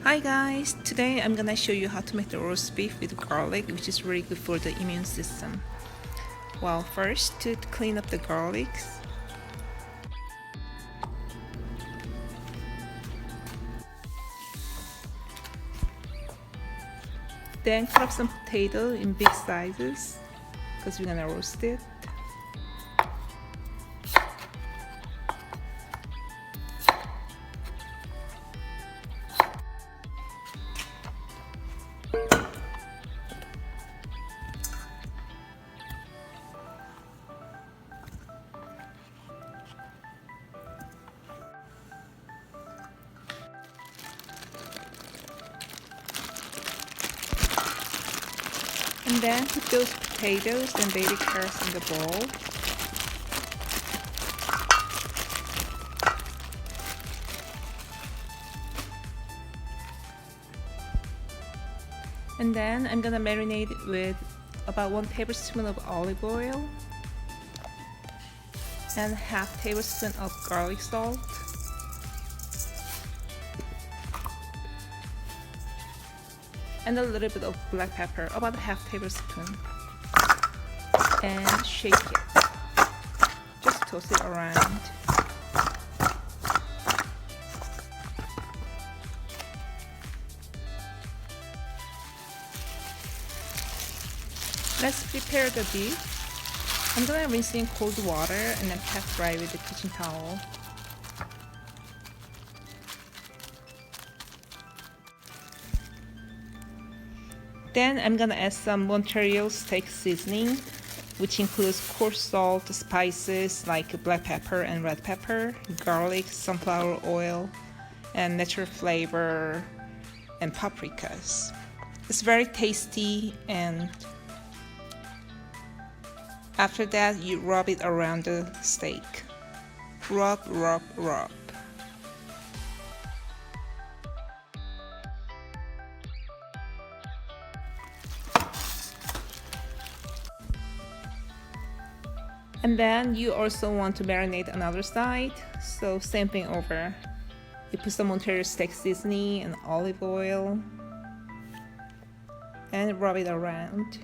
Hi guys, today I'm gonna show you how to make the roast beef with garlic, which is really good for the immune system. Well, first to clean up the garlics. Then cut up some potato in big sizes because we're gonna roast it. And then put those potatoes and baby carrots in the bowl. And then I'm gonna marinate it with about 1 tablespoon of olive oil and half tablespoon of garlic salt. And a little bit of black pepper, about a half tablespoon. And shake it. Just toss it around. Let's prepare the beef. I'm gonna rinse in cold water and then pat dry with the kitchen towel. Then I'm gonna add some Montreal steak seasoning, which includes coarse salt, spices like black pepper and red pepper, garlic, sunflower oil, and natural flavor and paprikas. It's very tasty, and after that you rub it around the steak. Rub, rub, rub. And then you also want to marinate another side, so same thing over. You put some Montreal steak seasoning and olive oil and rub it around.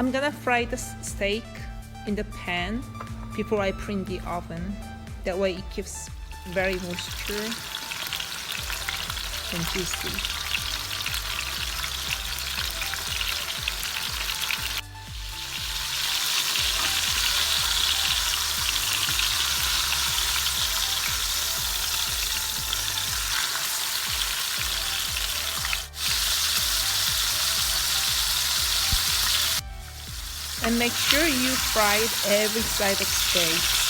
I'm gonna fry the steak in the pan before I put in the oven. That way it keeps very moisture and juicy. And make sure you fry every side of steak.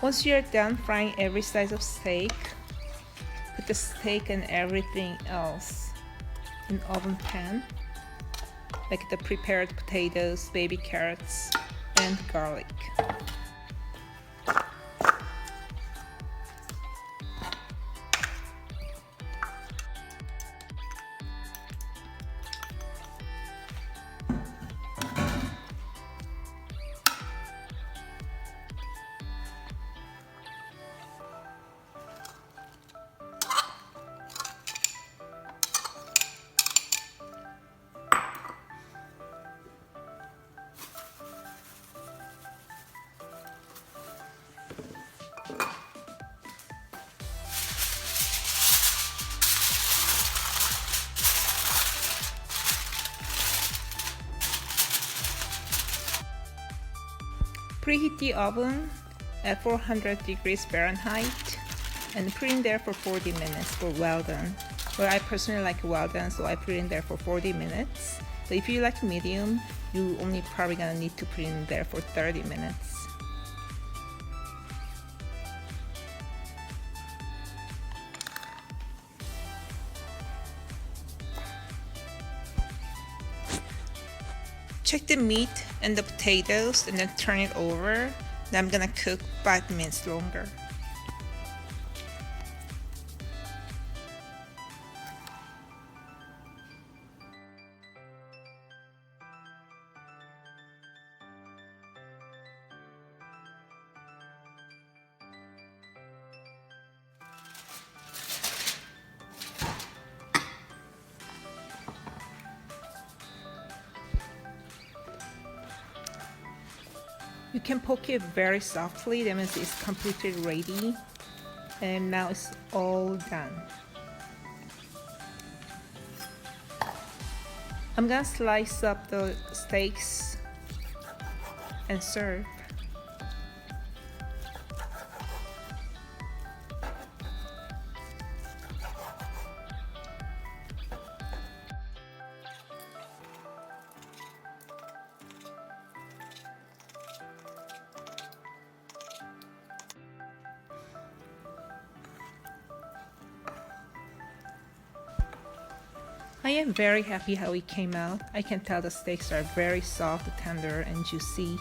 Once you're done frying every slice of steak, put the steak and everything else in oven pan, like the prepared potatoes, baby carrots, and garlic. Preheat the oven at 400 degrees Fahrenheit and put in there for 40 minutes for well done. Well, I personally like well done, so I put it in there for 40 minutes. But if you like medium, you only probably gonna need to put it in there for 30 minutes. Check the meat and the potatoes and then turn it over. Then I'm gonna cook 5 minutes longer. You can poke it very softly, that means it's completely ready. And now it's all done. I'm gonna slice up the steaks and serve. I am very happy how it came out. I can tell the steaks are very soft, tender, and juicy.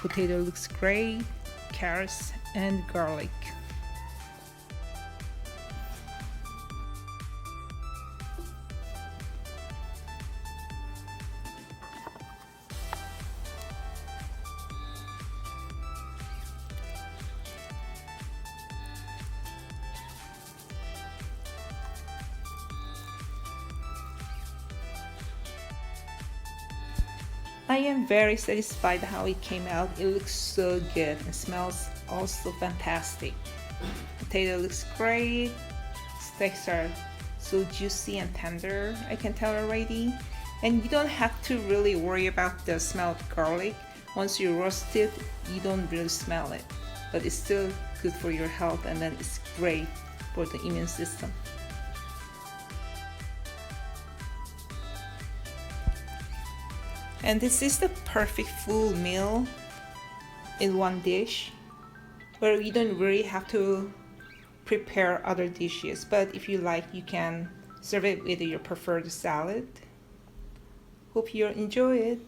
Potato looks great, carrots, and garlic. I am very satisfied how it came out. It looks so good and smells also fantastic. Potato looks great. Steaks are so juicy and tender, I can tell already. And you don't have to really worry about the smell of garlic. Once you roast it, you don't really smell it. But it's still good for your health, and then it's great for the immune system. And this is the perfect full meal in one dish, where you don't really have to prepare other dishes. But if you like, you can serve it with your preferred salad. Hope you enjoy it.